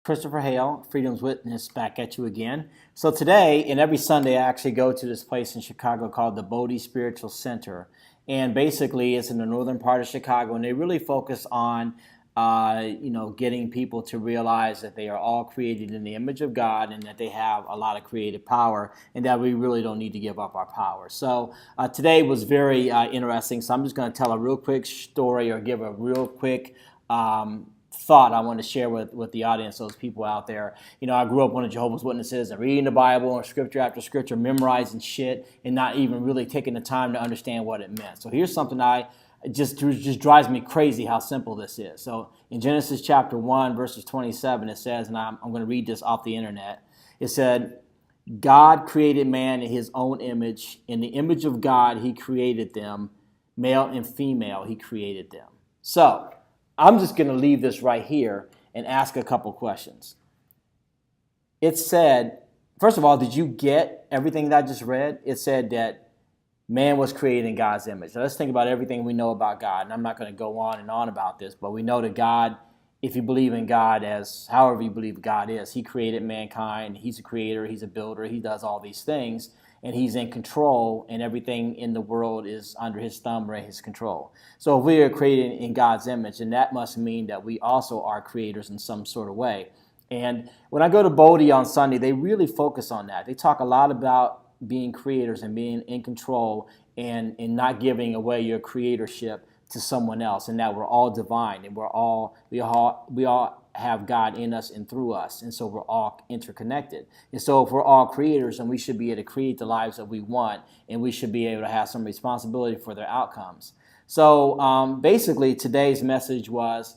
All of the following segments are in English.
Christopher Hale, Freedom's Witness, back at you again. So today, and every Sunday, I actually go to this place in Chicago called the Bodhi Spiritual Center. And basically, it's in the northern part of Chicago, and they really focus on getting people to realize that they are all created in the image of God and that they have a lot of creative power and that we really don't need to give up our power. So today was very interesting. So I'm just going to tell a real quick story or give a real quick thought I want to share with the audience, those people out there. You know, I grew up one of Jehovah's Witnesses and reading the Bible and scripture after scripture, memorizing shit and not even really taking the time to understand what it meant. So here's something it just drives me crazy how simple this is. So in Genesis chapter 1, verses 27, it says, and I'm going to read this off the internet. It said, God created man in his own image. In the image of God, he created them. Male and female, he created them. So I'm just going to leave this right here and ask a couple questions. It said, first of all, did you get everything that I just read? It said that man was created in God's image. So let's think about everything we know about God. And I'm not going to go on and on about this, but we know that God, if you believe in God as however you believe God is, he created mankind. He's a creator. He's a builder. He does all these things. And he's in control, and everything in the world is under his thumb or his control. So if we are created in God's image, then that must mean that we also are creators in some sort of way. And when I go to Bodhi on Sunday, they really focus on that. They talk a lot about being creators and being in control and not giving away your creatorship to someone else, and that we're all divine and we all have God in us and through us, and so we're all interconnected. And so if we're all creators, then we should be able to create the lives that we want, and we should be able to have some responsibility for their outcomes. So basically today's message was,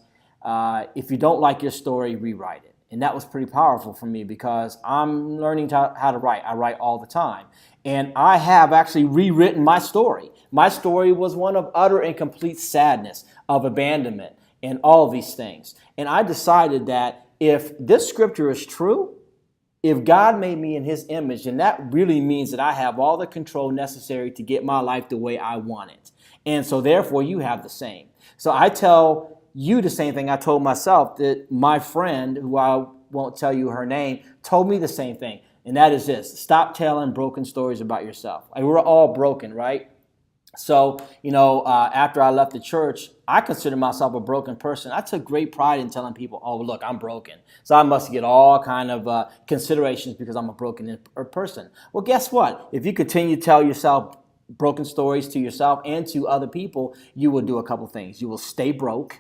if you don't like your story, rewrite it. And that was pretty powerful for me because I'm learning how to write. I write all the time. And I have actually rewritten my story. My story was one of utter and complete sadness, of abandonment, and all of these things. And I decided that if this scripture is true, if God made me in his image, then that really means that I have all the control necessary to get my life the way I want it. And so therefore you have the same. So I tell you the same thing I told myself, that my friend, who I won't tell you her name, told me the same thing. And that is this: stop telling broken stories about yourself. Like, we're all broken, right? So, after I left the church, I consider myself a broken person. I took great pride in telling people, oh, look, I'm broken. So I must get all kind of considerations because I'm a broken person. Well, guess what? If you continue to tell yourself broken stories to yourself and to other people, you will do a couple things. You will stay broken,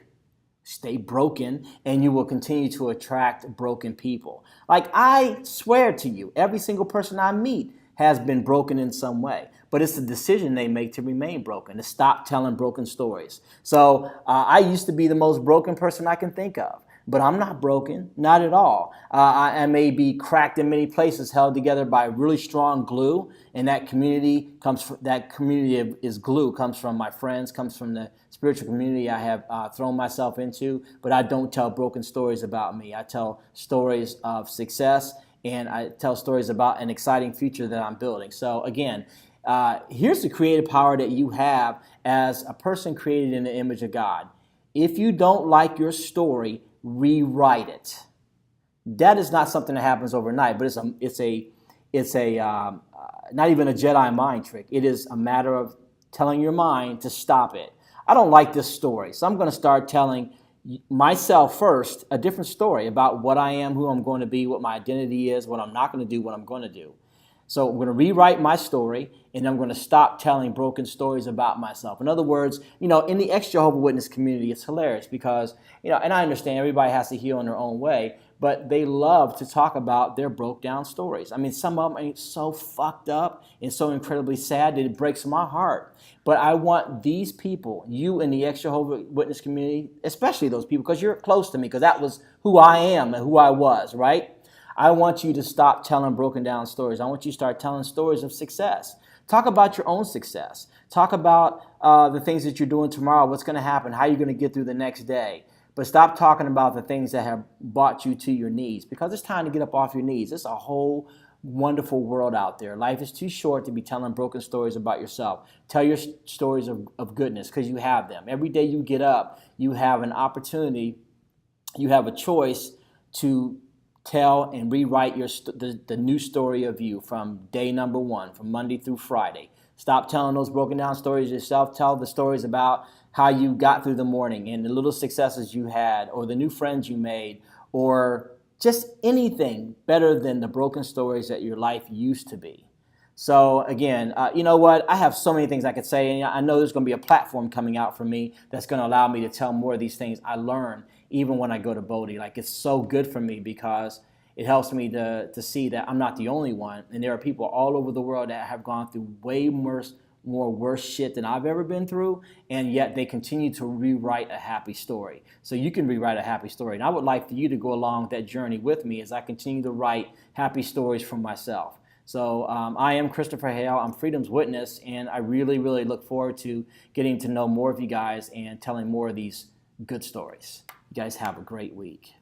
and you will continue to attract broken people. Like, I swear to you, every single person I meet has been broken in some way. But it's the decision they make to remain broken, to stop telling broken stories. So I used to be the most broken person I can think of. But I'm not broken, not at all. I may be cracked in many places, held together by really strong glue, and that community is glue, comes from my friends, comes from the spiritual community I have thrown myself into. But I don't tell broken stories about me. I tell stories of success, and I tell stories about an exciting future that I'm building. So again, here's the creative power that you have as a person created in the image of God. If you don't like your story, rewrite it. That is not something that happens overnight, but it's a not even a Jedi mind trick. It is a matter of telling your mind to stop it. I don't like this story, so I'm going to start telling myself first a different story about what I am, who I'm going to be, what my identity is, what I'm not going to do, what I'm going to do. So I'm going to rewrite my story, and I'm going to stop telling broken stories about myself. In other words, in the ex-Jehovah's Witness community, it's hilarious because, and I understand everybody has to heal in their own way, but they love to talk about their broke down stories. I mean, some of them are so fucked up and so incredibly sad that it breaks my heart. But I want these people, you in the ex-Jehovah's Witness community, especially those people, because you're close to me, because that was who I am and who I was, right? I want you to stop telling broken down stories. I want you to start telling stories of success. Talk about your own success. Talk about the things that you're doing tomorrow, what's going to happen, how you're going to get through the next day. But stop talking about the things that have brought you to your knees, because it's time to get up off your knees. It's a whole wonderful world out there. Life is too short to be telling broken stories about yourself. Tell your stories of goodness, because you have them. Every day you get up, you have an opportunity, you have a choice to tell and rewrite the new story of you from day number one, from Monday through Friday. Stop telling those broken down stories yourself. Tell the stories about how you got through the morning and the little successes you had, or the new friends you made, or just anything better than the broken stories that your life used to be. So again, you know what? I have so many things I could say, and I know there's going to be a platform coming out for me that's going to allow me to tell more of these things I learn even when I go to Bodhi. Like, it's so good for me because it helps me to see that I'm not the only one, and there are people all over the world that have gone through way more worse shit than I've ever been through, and yet they continue to rewrite a happy story. So you can rewrite a happy story, and I would like for you to go along that journey with me as I continue to write happy stories for myself. So I am Christopher Hale. I'm Freedom's Witness, and I really, really look forward to getting to know more of you guys and telling more of these good stories. You guys have a great week.